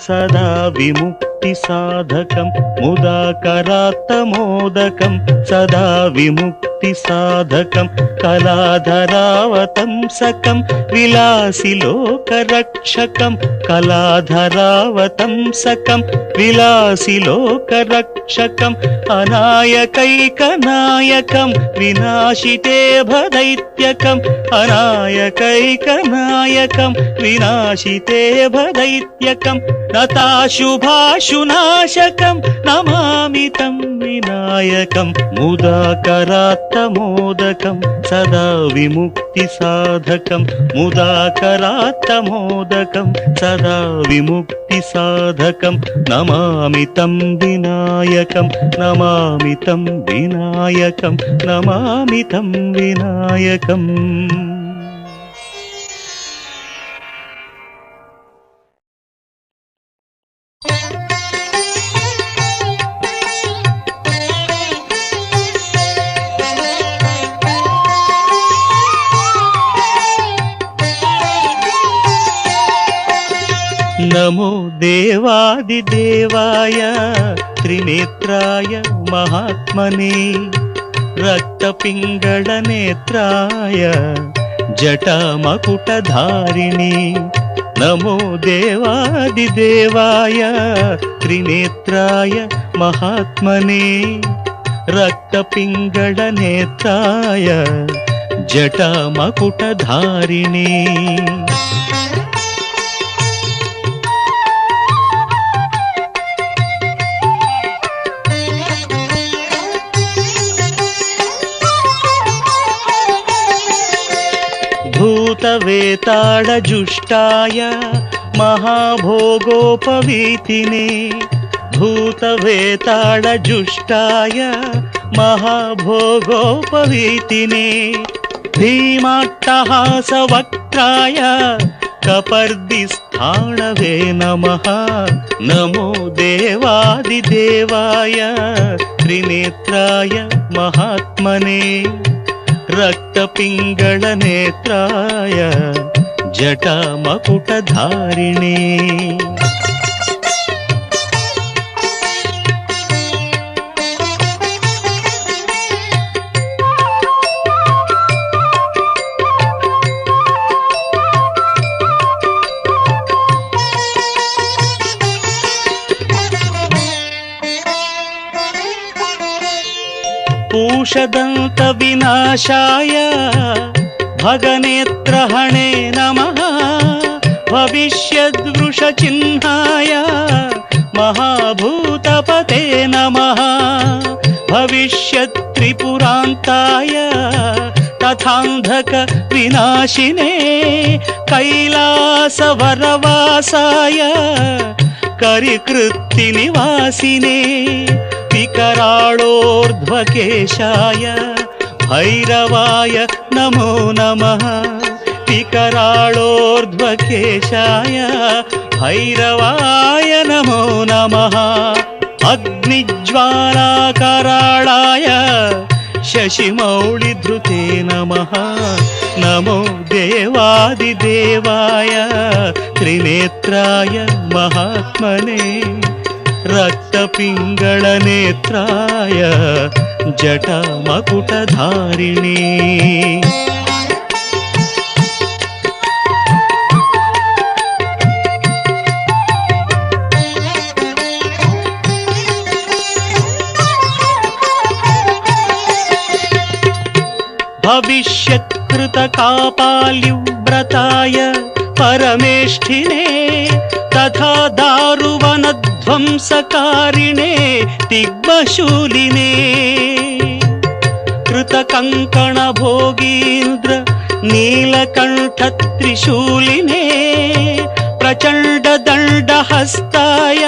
सदा विमुक्तिसाधकं मुदाकरात्तमोदकं सदा विमुक्तिसाधकं कलाधरावतंसकं विलासिलोकरक्षकं कलाधरावतंसकं विलासिलोकरक्षकम् अनायकैकनायकं विनाशिते भदैत्यकम् अनायकैकनायकं विनाशिते भदैत्यकं नताशुभाशुनाशकं नमामि तं विनायकं मुदाकरात्तमोदकं सदा विमुक्तिसाधकं मुदाकरात्तमोदकं सदा विमुक्तिसाधकं नमामि तं विनायकं नमामि तं विनायकं नमामि तं विनायकम्। नमो देवादिदेवाय त्रिनेत्राय महात्मने रक्तपिङ्गळनेत्राय जटामकुटधारिणे नमो देवादिदेवाय त्रिनेत्राय महात्मने रक्तपिङ्गळनेत्राय जटामकुटधारिणे भूतवेताळजुष्टाय महाभोगोपवीतिने भूतवेताळजुष्टाय महाभोगोपवीतिने भीमाट्टहासवक्त्राय कपर्दिस्थाणवे नमः नमो देवादिदेवाय त्रिनेत्राय महात्मने रक्तपिङ्गळनेत्राय जटामकुटधारिणे पूषदन्तविनाशाय भगनेत्रहणे नमः भविष्यद्वृषचिह्नाय महाभूतपते नमः भविष्यत्त्रिपुरान्ताय तथान्धकविनाशिने कैलासवरवासाय करिकृत्तिनिवासिने विकराळोर्ध्वकेशाय भैरवाय नमो नमः विकराळोर्ध्वकेशाय भैरवाय नमो नमः अग्निज्वालाकराळाय शशिमौळिधृते नमः नमो देवादिदेवाय त्रिनेत्राय महात्मने रक्तपिङ्गळनेत्राय जटामकुटधारिणे भविष्यत्कृतकापाल्युव्रताय परमेष्ठिने तथा दारुवनध्वंसकारिणे तिग्मशूलिने कृतकङ्कणभोगीन्द्र नीलकण्ठत्रिशूलिने प्रचण्डदण्डहस्ताय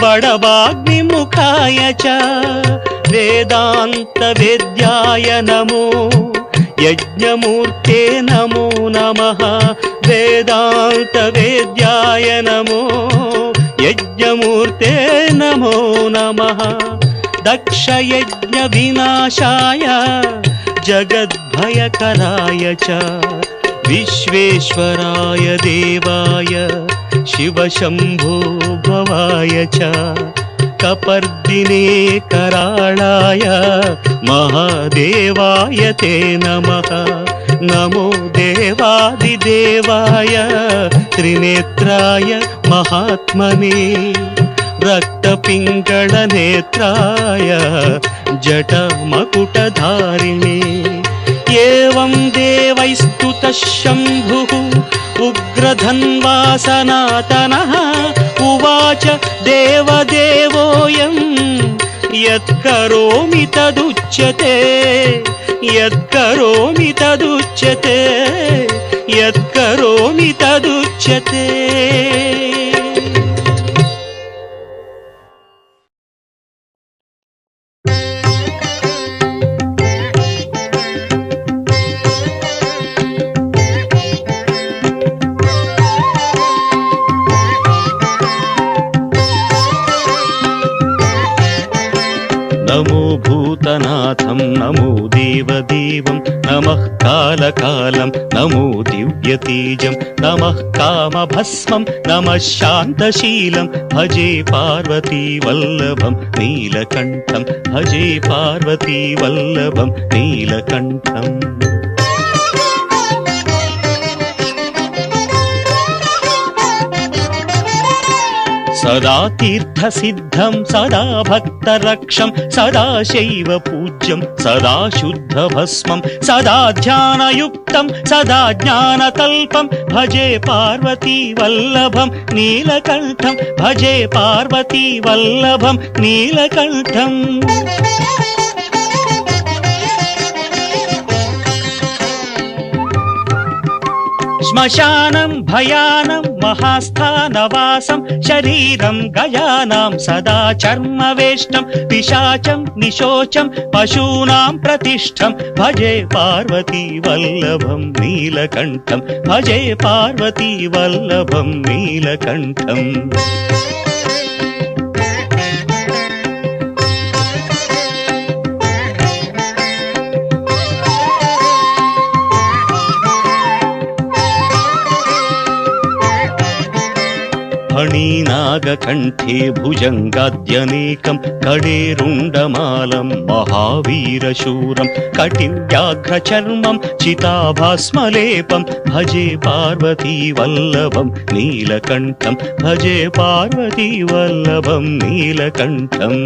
बडवाग्निमुखाय च वेदान्तवेद्याय नमो यज्ञमूर्ते नमो नमः वेदान्तवेद्याय नमो यज्ञमूर्ते नमो नमः दक्षयज्ञविनाशाय जगद्भयकराय च विश्वेश्वराय देवाय शिवशम्भो भवाय च कपर्दिने कराळाय महादेवाय ते नमः। नमो देवादिदेवाय त्रिनेत्राय महात्मने रक्तपिङ्गळनेत्राय जटमकुटधारिणे। एवं देवैस्तुतः शम्भुः उग्रधन्वा सनातनः उवाच देवदेवोऽयं यत्करोमि तदुच्यते यत्करोमि तदुच्यते यत्करोमि तदुच्यते। नमो भूतनाथं नमो देवदेवं नमः कालकालं नमो दिव्यतेजं नमः कामभस्मं नमः शान्तशीलं भजे पार्वतीवल्लभं नीलकण्ठं भजे पार्वतीवल्लभं नीलकण्ठम्। सदा तीर्थसिद्धं सदा भक्तरक्षं सदा शैव पूज्यं सदा शुद्धभस्मं सदा ध्यानयुक्तं सदा ज्ञानकल्पं भजे पार्वतीवल्लभं नीलकण्ठं भजे पार्वतीवल्लभं नीलकण्ठम्। श्मशानं भयानं महास्थानवासं शरीरं गयानां सदा चर्मवेष्टं पिशाचं निशोचं पशूनां प्रतिष्ठं भजे पार्वतीवल्लभं नीलकण्ठं भजे पार्वतीवल्लभं नीलकण्ठम्। फणीनागकण्ठे भुजङ्गाद्यनेकं कडेरुण्डमालं महावीरशूरं कटिव्याघ्रचर्मं चिताभास्मलेपं भजे पार्वतीवल्लभं नीलकण्ठं भजे पार्वतीवल्लभं नीलकण्ठम्।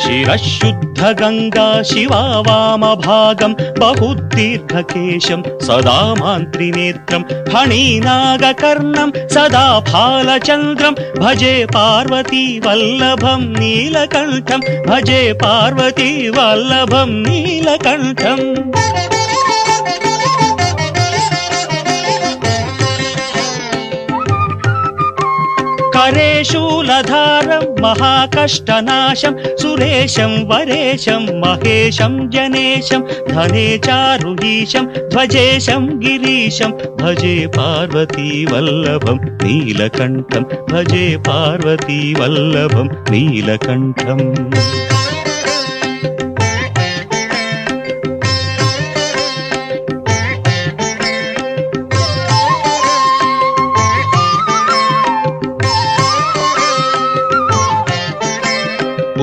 शिरःशुद्धगङ्गा शिवा वामभागं बहुदीर्घकेशं सदा मान्त्रिनेत्रं फणीनागकर्णं सदा फालचन्द्रं भजे पार्वतीवल्लभं नीलकण्ठं भजे पार्वतीवल्लभं नीलकण्ठम्। करे शूलधारं महाकष्टनाशं सुरेशं वरेशं महेशं जनेशं धने चारुहीशं ध्वजेशं गिरीशं भजे पार्वतीवल्लभं नीलकण्ठं भजे पार्वतीवल्लभं नीलकण्ठम्।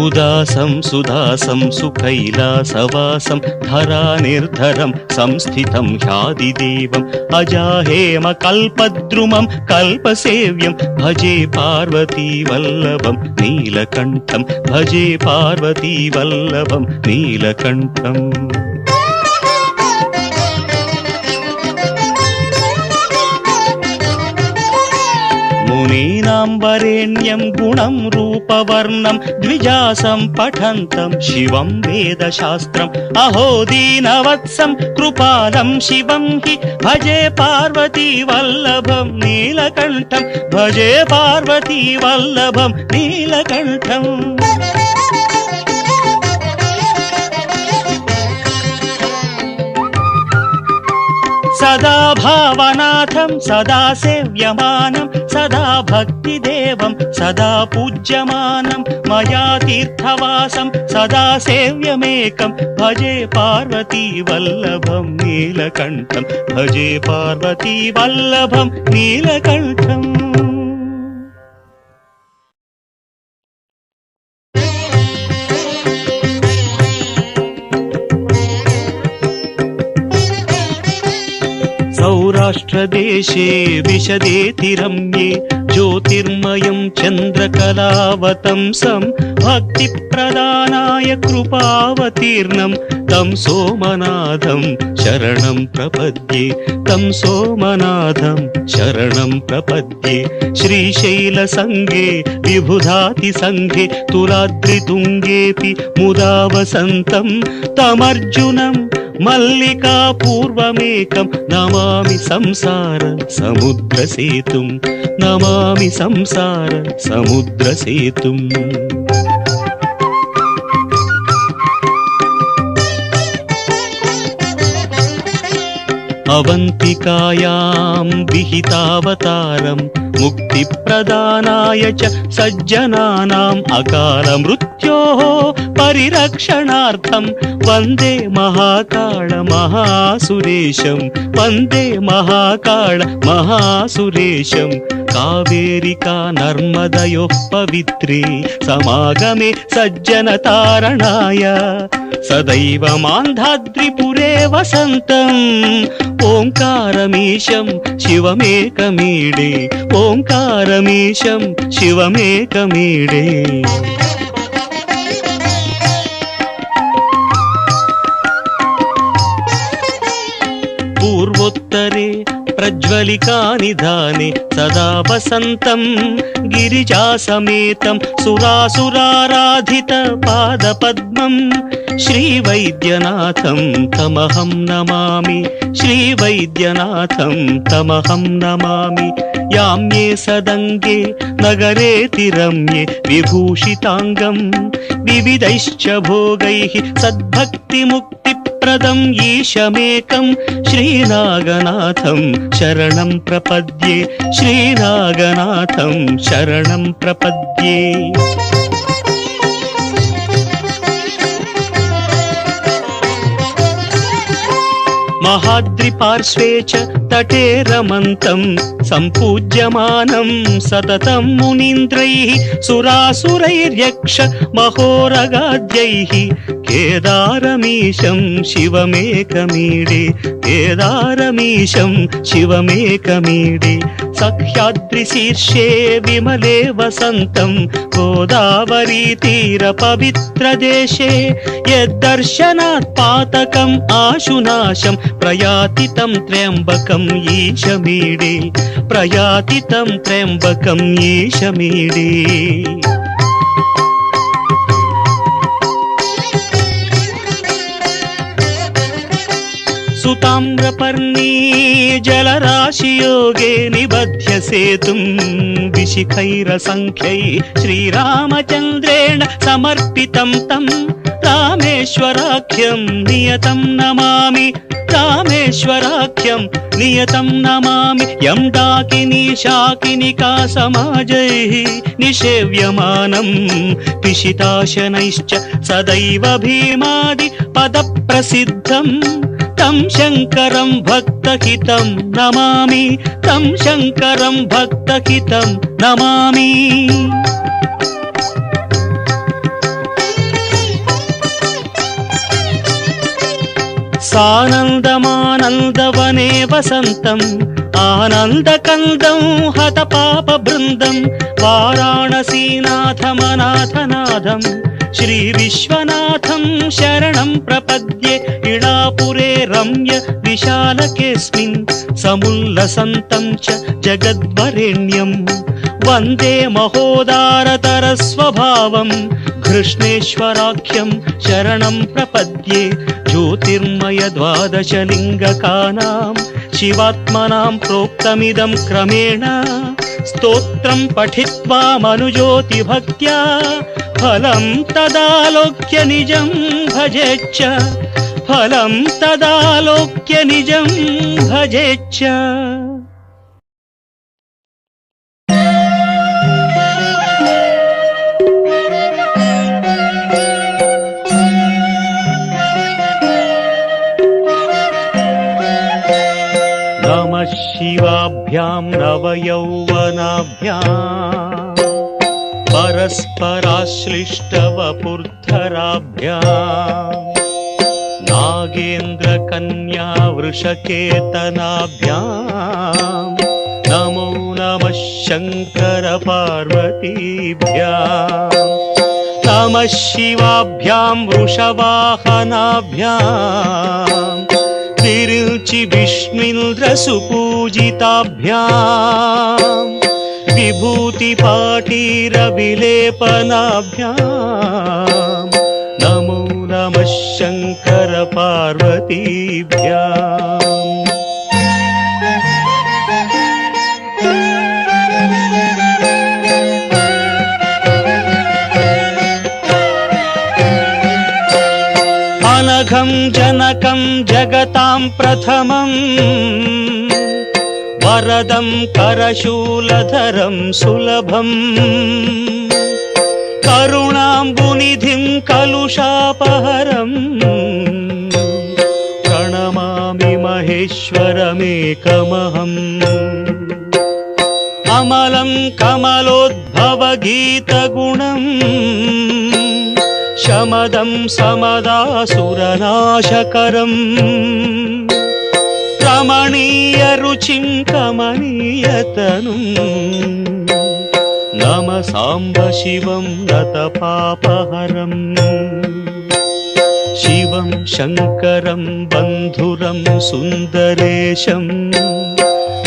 उदासं सुदासं सुकैलासवासं धरानिर्धरं संस्थितं ह्यादिदेवम् अजाहेमकल्पद्रुमं कल्पसेव्यं भजे पार्वतीवल्लभं नीलकण्ठं भजे पार्वतीवल्लभं नीलकण्ठम्। मुनीनां वरेण्यं गुणं रूपवर्णं द्विजासं पठन्तं शिवं वेदशास्त्रम् अहो दीनवत्सं कृपालं शिवं हि भजे पार्वतीवल्लभं नीलकण्ठं भजे पार्वतीवल्लभं नीलकण्ठम्। సదా భావనాథం సదా సేవ్యమానం సదా భక్తిదేవం సదా పూజ్యమానం మయా తీర్థవాసం సదా సేవ్యమేకం భజే పార్వతీ వల్లభం నీలకంఠం భజే పార్వతీ వల్లభం నీలకంఠం. సౌరాష్ట్రదేశే విశదేతి రమ్యే జ్యోతిర్మయం చంద్రకళావతంసం భక్తిప్రదానాయ కృపావతీర్ణం తం సోమనాథం శరణం ప్రపద్యే తం సోమనాథం శరణం ప్రపద్యే. శ్రీశైలసంగే విబుధాతి సంఘే తులాద్రితుంగేపి ముదా వసంతం తమర్జునం మల్లికా పూర్వమేకం నమామి సంసార సముద్రసేతుం నమామి సంసార సముద్రసేతుం. అవంతికాయాం విహితావతారం ముక్తిప్రదానాయ చ సజ్జనానాం అకాల మృత్యోః పరిరక్షణార్థం వందే మహాకాళ మహాసురేశం వందే మహాకాళ మహాసురేశం. కావేరికా నర్మదయోః పవిత్రే సమాగమే సజ్జనతారణాయ సదైవ మాంధాద్రిపురే వసంతం ఓంకారమీశం శివమేకమీడే ఓంకారమీశం శివమేకమీడే. పూర్వోత్తరే ప్రజ్వలికా నిధానే సదా వసంతం గిరిజాసమేతం సురాసురారాధిత పాదపద్మం శ్రీవైద్యనాథం తమహం నమామి శ్రీవైద్యనాథం తమహం నమామి. యామ్యే సదంగే నగరేతి రమ్యే విభూషితాంగం వివిధైశ్చ భోగైః సద్భక్తిముక్తిప్రదం ఈశమేకం శ్రీనాగనాథం శరణం ప్రపద్యే శ్రీనాగనాథం శరణం ప్రపద్యే. మహాద్రిపార్శ్వే చ తటే రమంతం సంపూజ్యమానం సతతం మునీంద్రైః సురాసురైర్యక్ష మహోరగాద్యైః కేదారమీశం శివమేకమీడే కేదారమీశం శివమేకమీడే. సఖ్యాద్రిశీర్షే విమలే వసంతం గోదావరీ తీర పవిత్రదేశే యద్దర్శనాత్ పాతకం ఆశునాశం ప్రయాతి తం త్ర్యంబకం ఈశమీడే ప్రయాతి తం త్ర్యంబకం ఈశమీడే. సుతామ్రపర్ణీ జలరాశియోగే నిబధ్య సేతుం విశిఖైరసంఖ్యై శ్రీరామచంద్రేణ సమర్పితం తం రామేశ్వరాఖ్యం నియతం నమామి రామేశ్వరాఖ్యం నియతం నమామి. యం డాకినీ శాకినికా సమాజైః నిషేవ్యమానం పిశితాశనైశ్చ సదైవ భీమాది పద ప్రసిద్ధం తం శంకరం భక్తహితం నమామి తం శంకరం భక్తహితం నమామి. సానందమానందవనే వసంతం ఆనందకందం హత పాప బృందం వారాణసీనాథమనాథనాథం శ్రీ విశ్వనాథం శరణం ప్రపద్యే. ఇళాపురే రమ్య విశాలకేస్మిన్ సముల్లసంతం చ జగద్వరేణ్యం వందే మహోదారతర స్వభావం కృష్ణేశ్వరాఖ్యం శరణం ప్రపద్యే. జ్యోతిర్మయ ద్వాదశలింగకానాం శివాత్మనాం ప్రోక్తమిదం క్రమేణ స్తోత్రం పఠిత్వా మనుజ్యోతి భక్త్యా ఫలం తదాలోక్య నిజం భజేచ్చ फलं तदालोक्य निजं भजेच्च। नमः शिवाभ्यां नवयौवनाभ्यां परस्पराश्लिष्टवपुर्धराभ्यां नागेन्द्रकन्या वृषकेतनाभ्यां नमो नमः शङ्करपार्वतीभ्यां। नमः शिवाभ्यां वृषवाहनाभ्यां तिरुचि विष्णुन्द्रसुपूजिताभ्यां विभूतिपाटीरविलेपनाभ्यां नमो नमः शङ्करपार्वतीभ्याम्। अनघं जनकं जगतां प्रथमं वरदं करशूलधरं सुलभं करुणाम्बुनिधिं कलुषापहरं प्रणमामि महेश्वरमेकमहम्। अमलं कमलोद्भवगीतगुणम् शमदं समदासुरनाशकरम् रमणीयरुचिं कमनीयतनुं नमः साम्ब शिवं नतपापहरम्। शिवं शङ्करं बन्धुरं सुन्दरेशं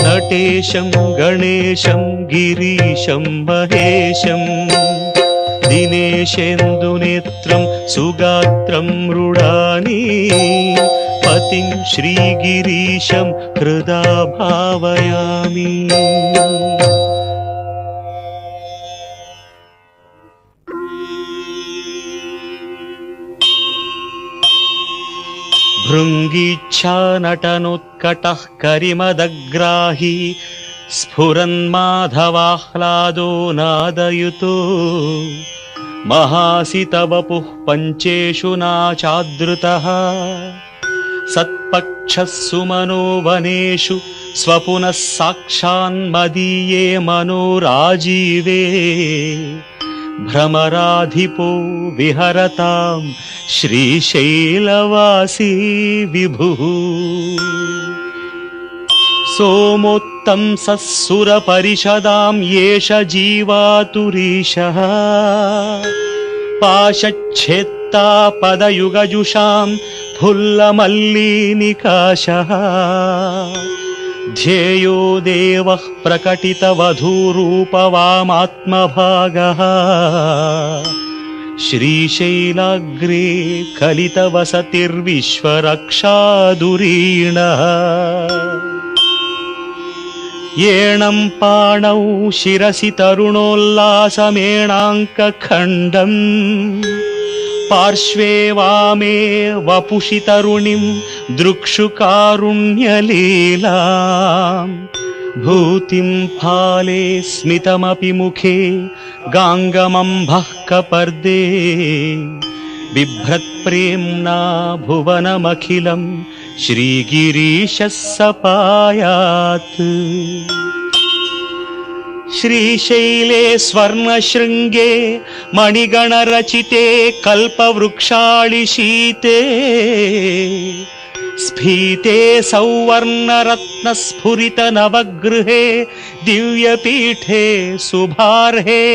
नटेशं गणेशं गिरीशं महेशं दिनेशेन्दुनेत्रं सुगात्रं मृडानी पतिं श्रीगिरीशं हृदा भावयामि। भृङ्गीच्छानटनोत्कटः करिमदग्राही स्फुरन्माधवाह्लादो नादयुतो महासितवपुः पञ्चेषु नाचादृतः सत्पक्षः सुमनो वनेषु स्वपुनः साक्षान्मदीये मनोराजीवे भ्रमराधिपो विहरतां श्रीशैलवासी विभुः। सोमोत्तंसः सुरपरिषदां येष जीवातुरीशः पाशच्छेत्ता पदयुगजुषां फुल्लमल्लीनिकाशः ध्येयो देवः प्रकटितवधूरूपवामात्मभागः श्रीशैलाग्रे कलितवसतिर्विश्वरक्षाधुरीणः। येणं पाणौ शिरसि तरुणोल्लासमेणाङ्कखण्डम् पार्श्वे वामे वपुषि तरुणीं दृक्षुकारुण्यलीलाम् भूतिं फाले स्मितमपि मुखे गाङ्गमम्भः कपर्दे बिभ्रत्प्रेम्णा भुवनमखिलं श्रीगिरीशः सपायात्। श्रीशैले स्वर्णशृङ्गे मणिगणरचिते कल्पवृक्षाळिशीते स्फीते सौवर्णरत्नस्फुरितनवगृहे दिव्यपीठे शुभार्हे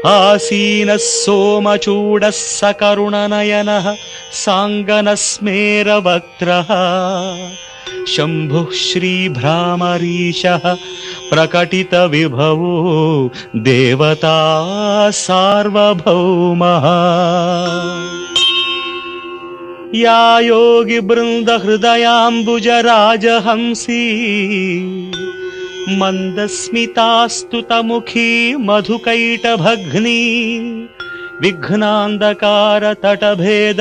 आसीनः सोमचूडः सकरुणनयनः साङ्गनस्मेरवक्त्रः शम्भुः श्रीभ्रामरीशः प्रकटितविभवो देवता सार्वभौमः। या योगिवृन्दहृदयाम्बुजराजहंसी मन्दस्मितास्तुतमुखी मधुकैटभग्नी विघ्नान्धकारतटभेद